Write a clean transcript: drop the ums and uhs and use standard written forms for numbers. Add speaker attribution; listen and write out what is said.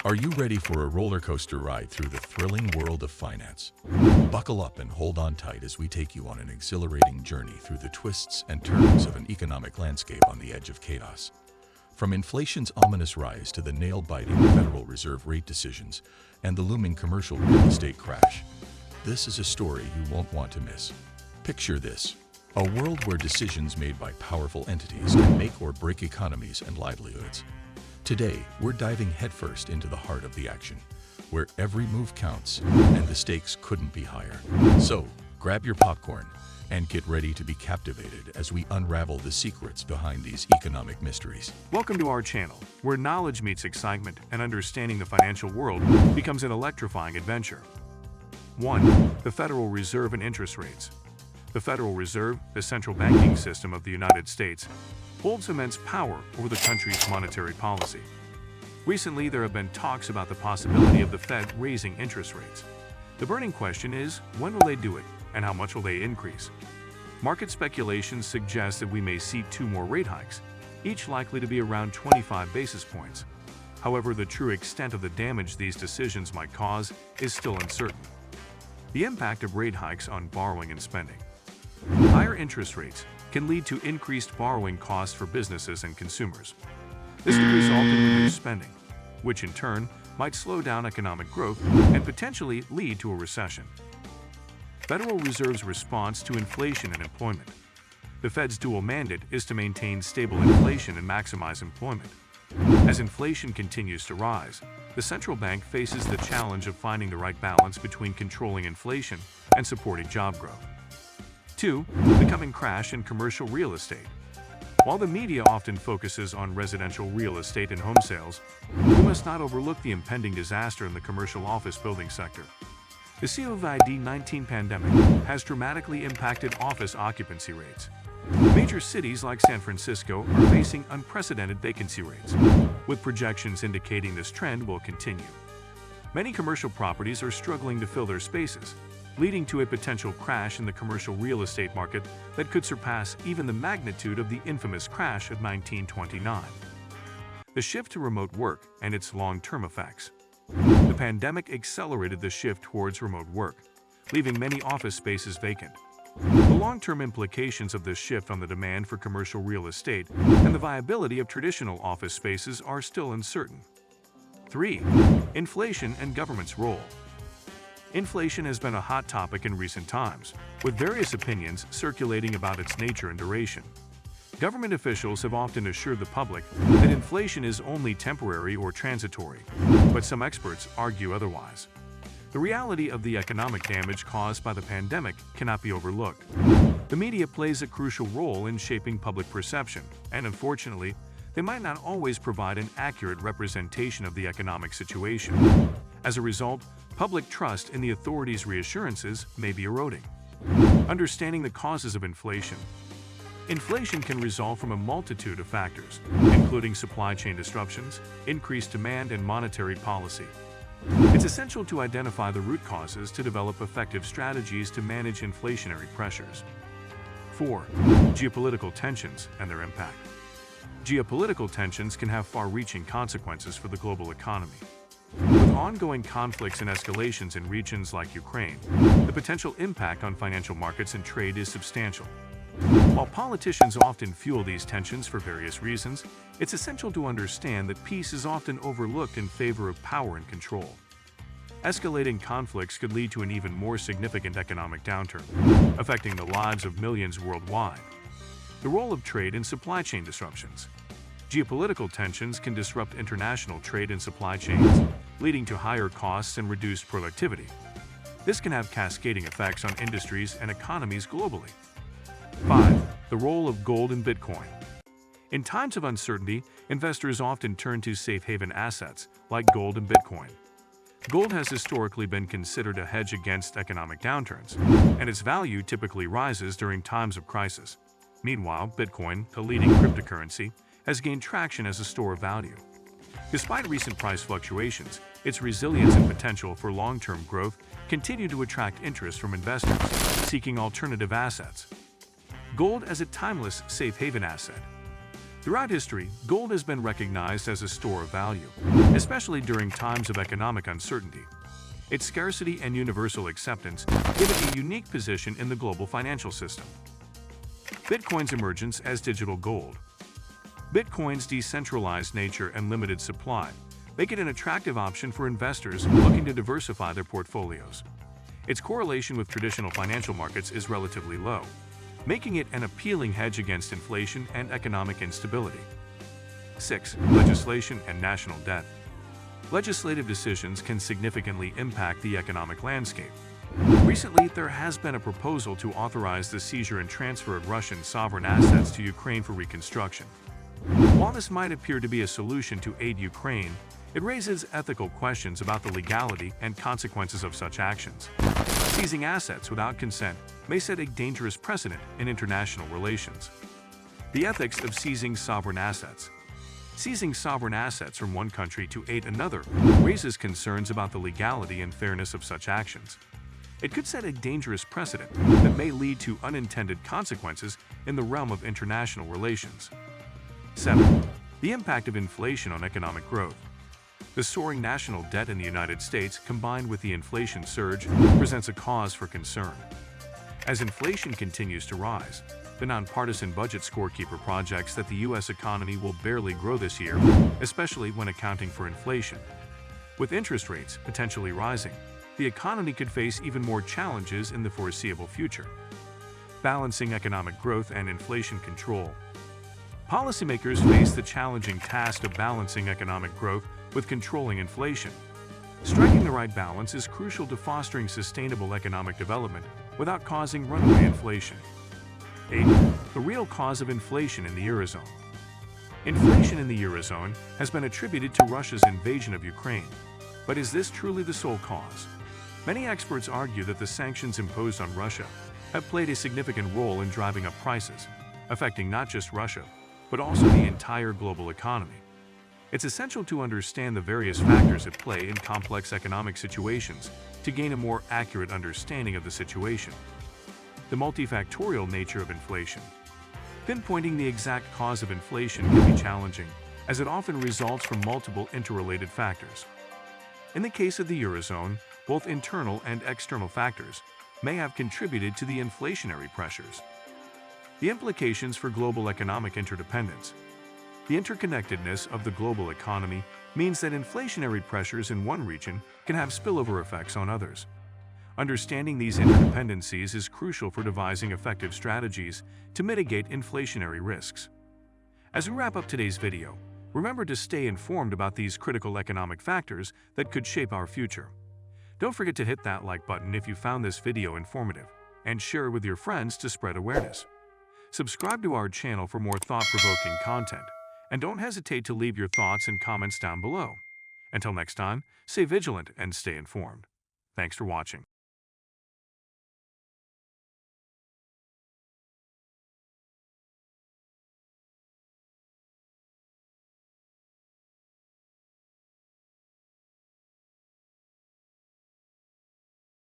Speaker 1: Are you ready for a roller coaster ride through the thrilling world of finance? Buckle up and hold on tight as we take you on an exhilarating journey through the twists and turns of an economic landscape on the edge of chaos. From inflation's ominous rise to the nail-biting Federal Reserve rate decisions and the looming commercial real estate crash, this is a story you won't want to miss. Picture this: a world where decisions made by powerful entities can make or break economies and livelihoods. Today, we're diving headfirst into the heart of the action, where every move counts and the stakes couldn't be higher. So, grab your popcorn and get ready to be captivated as we unravel the secrets behind these economic mysteries.
Speaker 2: Welcome to our channel, where knowledge meets excitement and understanding the financial world becomes an electrifying adventure. 1. The Federal Reserve and interest rates. The Federal Reserve, the central banking system of the United States, holds immense power over the country's monetary policy. Recently, there have been talks about the possibility of the Fed raising interest rates. The burning question is, when will they do it, and how much will they increase? Market speculations suggest that we may see 2 more rate hikes, each likely to be around 25 basis points. However, the true extent of the damage these decisions might cause is still uncertain. The impact of rate hikes on borrowing and spending. Higher interest rates can lead to increased borrowing costs for businesses and consumers. This could result in reduced spending, which in turn might slow down economic growth and potentially lead to a recession. Federal Reserve's response to inflation and employment. The Fed's dual mandate is to maintain stable inflation and maximize employment. As inflation continues to rise, the central bank faces the challenge of finding the right balance between controlling inflation and supporting job growth. 2. The coming crash in commercial real estate. While the media often focuses on residential real estate and home sales, we must not overlook the impending disaster in the commercial office building sector. The COVID-19 pandemic has dramatically impacted office occupancy rates. Major cities like San Francisco are facing unprecedented vacancy rates, with projections indicating this trend will continue. Many commercial properties are struggling to fill their spaces, leading to a potential crash in the commercial real estate market that could surpass even the magnitude of the infamous crash of 1929. The shift to remote work and its long-term effects. The pandemic accelerated the shift towards remote work, leaving many office spaces vacant. The long-term implications of this shift on the demand for commercial real estate and the viability of traditional office spaces are still uncertain. 3. Inflation and government's role. Inflation has been a hot topic in recent times, with various opinions circulating about its nature and duration. Government officials have often assured the public that inflation is only temporary or transitory, but some experts argue otherwise. The reality of the economic damage caused by the pandemic cannot be overlooked. The media plays a crucial role in shaping public perception, and unfortunately, they might not always provide an accurate representation of the economic situation. As a result, public trust in the authorities' reassurances may be eroding. Understanding the causes of inflation. Inflation can result from a multitude of factors, including supply chain disruptions, increased demand, and monetary policy. It's essential to identify the root causes to develop effective strategies to manage inflationary pressures. 4. Geopolitical tensions and their impact. Geopolitical tensions can have far-reaching consequences for the global economy. With ongoing conflicts and escalations in regions like Ukraine, the potential impact on financial markets and trade is substantial. While politicians often fuel these tensions for various reasons, it's essential to understand that peace is often overlooked in favor of power and control. Escalating conflicts could lead to an even more significant economic downturn, affecting the lives of millions worldwide. The role of trade and supply chain disruptions. Geopolitical tensions can disrupt international trade and supply chains, leading to higher costs and reduced productivity. This can have cascading effects on industries and economies globally. 5. The role of gold and Bitcoin. In times of uncertainty, investors often turn to safe haven assets like gold and Bitcoin. Gold has historically been considered a hedge against economic downturns, and its value typically rises during times of crisis. Meanwhile, Bitcoin, a leading cryptocurrency, has gained traction as a store of value. Despite recent price fluctuations, its resilience and potential for long-term growth continue to attract interest from investors seeking alternative assets. Gold as a timeless safe haven asset. Throughout history, gold has been recognized as a store of value, especially during times of economic uncertainty. Its scarcity and universal acceptance give it a unique position in the global financial system. Bitcoin's emergence as digital gold. Bitcoin's decentralized nature and limited supply make it an attractive option for investors looking to diversify their portfolios. Its correlation with traditional financial markets is relatively low, making it an appealing hedge against inflation and economic instability. 6. Legislation and national debt. Legislative decisions can significantly impact the economic landscape. Recently, there has been a proposal to authorize the seizure and transfer of Russian sovereign assets to Ukraine for reconstruction. While this might appear to be a solution to aid Ukraine, it raises ethical questions about the legality and consequences of such actions. Seizing assets without consent may set a dangerous precedent in international relations. The ethics of seizing sovereign assets. Seizing sovereign assets from one country to aid another raises concerns about the legality and fairness of such actions. It could set a dangerous precedent that may lead to unintended consequences in the realm of international relations. 7. The impact of inflation on economic growth. The soaring national debt in the United States, combined with the inflation surge, presents a cause for concern. As inflation continues to rise, the nonpartisan budget scorekeeper projects that the U.S. economy will barely grow this year, especially when accounting for inflation. With interest rates potentially rising, the economy could face even more challenges in the foreseeable future. Balancing economic growth and inflation control. Policymakers face the challenging task of balancing economic growth with controlling inflation. Striking the right balance is crucial to fostering sustainable economic development without causing runaway inflation. 8. The real cause of inflation in the Eurozone. Inflation in the Eurozone has been attributed to Russia's invasion of Ukraine. But is this truly the sole cause? Many experts argue that the sanctions imposed on Russia have played a significant role in driving up prices, affecting not just Russia, but also the entire global economy. It's essential to understand the various factors at play in complex economic situations to gain a more accurate understanding of the situation. The multifactorial nature of inflation. Pinpointing the exact cause of inflation can be challenging, as it often results from multiple interrelated factors. In the case of the Eurozone, both internal and external factors may have contributed to the inflationary pressures. The implications for global economic interdependence. The interconnectedness of the global economy means that inflationary pressures in one region can have spillover effects on others. Understanding these interdependencies is crucial for devising effective strategies to mitigate inflationary risks. As we wrap up today's video, remember to stay informed about these critical economic factors that could shape our future. Don't forget to hit that like button if you found this video informative, and share it with your friends to spread awareness. Subscribe to our channel for more thought-provoking content, and don't hesitate to leave your thoughts and comments down below. Until next time, stay vigilant and stay informed. Thanks for watching.